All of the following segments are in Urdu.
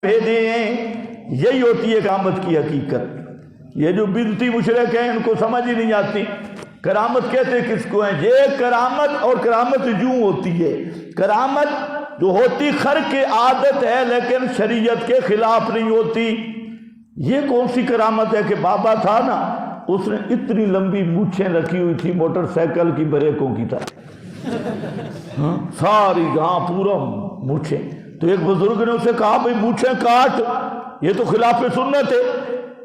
بھیجے ہیں، یہی ہوتی ہے کرامت کی حقیقت۔ یہ جو بدعتی مشرک ہیں ان کو سمجھ ہی نہیں آتی، کرامت کہتے کس کو ہیں؟ یہ کرامت اور کرامت یوں ہوتی ہے، کرامت جو ہوتی خرق عادت ہے لیکن شریعت کے خلاف نہیں ہوتی۔ یہ کون سی کرامت ہے کہ بابا تھا نا، اس نے اتنی لمبی مونچھیں رکھی ہوئی تھی موٹر سائیکل کی بریکوں کی طرح، ساری جہاں پورا مونچھیں۔ تو ایک بزرگ نے اسے کہا بھئی مونچھیں کاٹ، یہ تو خلاف سنت ہے،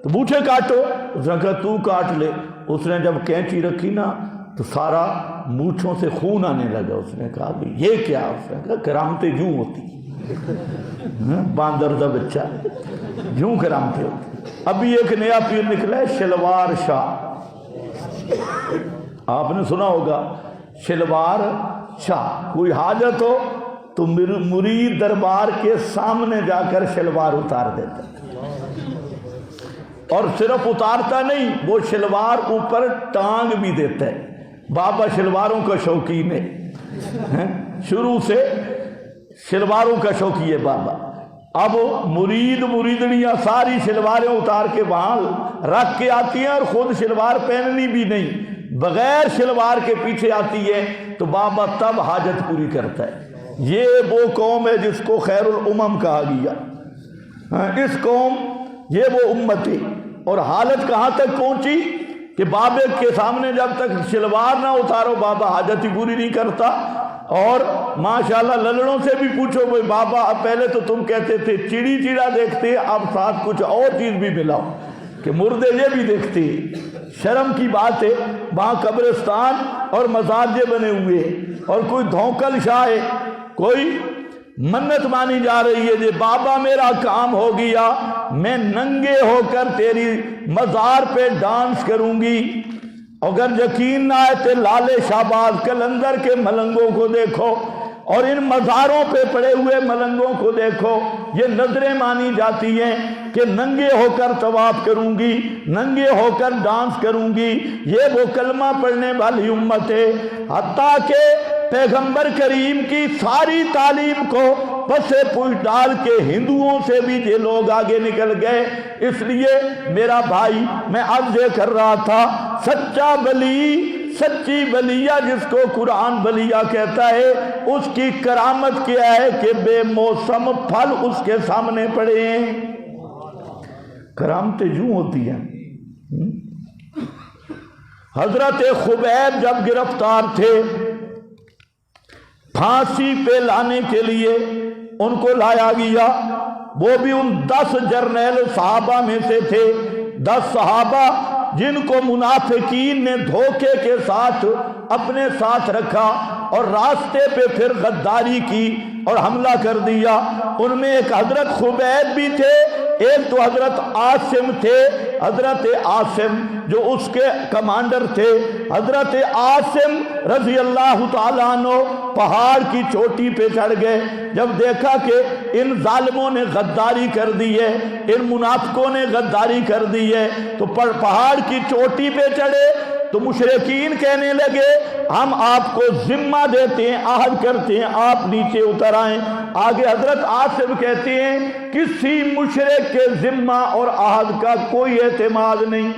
تو مونچھیں کاٹو۔ اس نے کہا تو کاٹ لے۔ اس نے جب کینچی رکھی نا تو سارا مونچھوں سے خون آنے لگا۔ اس نے کہا بھئی یہ کیا؟ اس نے کہا کرامتیں یوں ہوتی، باندر دا بچہ، یوں کرامتیں ہوتی۔ ابھی ایک نیا پیر نکلا ہے شلوار شاہ، آپ نے سنا ہوگا شلوار شاہ۔ کوئی حاجت ہو تو مرید دربار کے سامنے جا کر شلوار اتار دیتا، اور صرف اتارتا نہیں، وہ شلوار اوپر ٹانگ بھی دیتا ہے۔ بابا شلواروں کا شوقین ہے، شروع سے شلواروں کا شوقی ہے بابا۔ اب مرید مریدنیاں ساری شلواریں اتار کے وہاں رکھ کے آتی ہیں، اور خود شلوار پہننی بھی نہیں، بغیر شلوار کے پیچھے آتی ہے، تو بابا تب حاجت پوری کرتا ہے۔ یہ وہ قوم ہے جس کو خیر الامم کہا گیا، اس قوم یہ وہ امت ہے۔ اور حالت کہاں تک پہنچی کہ بابے کے سامنے جب تک شلوار نہ اتارو بابا حاجت ہی پوری نہیں کرتا۔ اور ماشاءاللہ للڑوں سے بھی پوچھو بھئی بابا اب پہلے تو تم کہتے تھے چڑی چڑا دیکھتے، اب ساتھ کچھ اور چیز بھی ملاؤ کہ مردے یہ بھی دیکھتے۔ شرم کی بات ہے، وہاں قبرستان اور مزارجے بنے ہوئے، اور کوئی دھوکل شاہ ہے، کوئی منت مانی جا رہی ہے، جی بابا میرا کام ہو گیا، میں ننگے ہو کر تیری مزار پہ ڈانس کروں گی۔ اگر یقین نہ آئے تو لالے شہباز قلندر کے ملنگوں کو دیکھو، اور ان مزاروں پہ پڑے ہوئے ملنگوں کو دیکھو، یہ نظریں مانی جاتی ہیں کہ ننگے ہو کر طواف کروں گی، ننگے ہو کر ڈانس کروں گی۔ یہ وہ کلمہ پڑھنے والی امت ہے، حتیٰ کہ پیغمبر کریم کی ساری تعلیم کو پسے پوچھ ڈال کے ہندوؤں سے بھی یہ لوگ آگے نکل گئے۔ اس لیے میرا بھائی میں عرض کر رہا تھا، سچا ولی، سچی ولیہ جس کو قرآن ولیہ کہتا ہے، اس کی کرامت کیا ہے کہ بے موسم پھل اس کے سامنے پڑے ہیں۔ کرامتیں یوں ہوتی ہیں۔ حضرت خبیب جب گرفتار تھے، پھانسی پہ لانے کے لیے ان کو لایا گیا، وہ بھی ان 10 جرنیل صحابہ میں سے تھے، 10 صحابہ جن کو منافقین نے دھوکے کے ساتھ اپنے ساتھ رکھا اور راستے پہ پھر غداری کی اور حملہ کر دیا۔ ان میں ایک حضرت خبیب بھی تھے، ایک تو حضرت عاصم تھے، حضرت عاصم جو اس کے کمانڈر تھے۔ حضرت عاصم رضی اللہ تعالیٰ عنہ پہاڑ کی چوٹی پہ چڑھ گئے، جب دیکھا کہ ان ظالموں نے غداری کر دی ہے، ان منافقوں نے غداری کر دی ہے، تو پہاڑ کی چوٹی پہ چڑھے تو مشرکین کہنے لگے ہم آپ کو ذمہ دیتے ہیں، عہد کرتے ہیں آپ نیچے اتر آئیں۔ آگے حضرت عاصم کہتے ہیں کسی مشرک کے ذمہ اور عہد کا کوئی اعتماد نہیں۔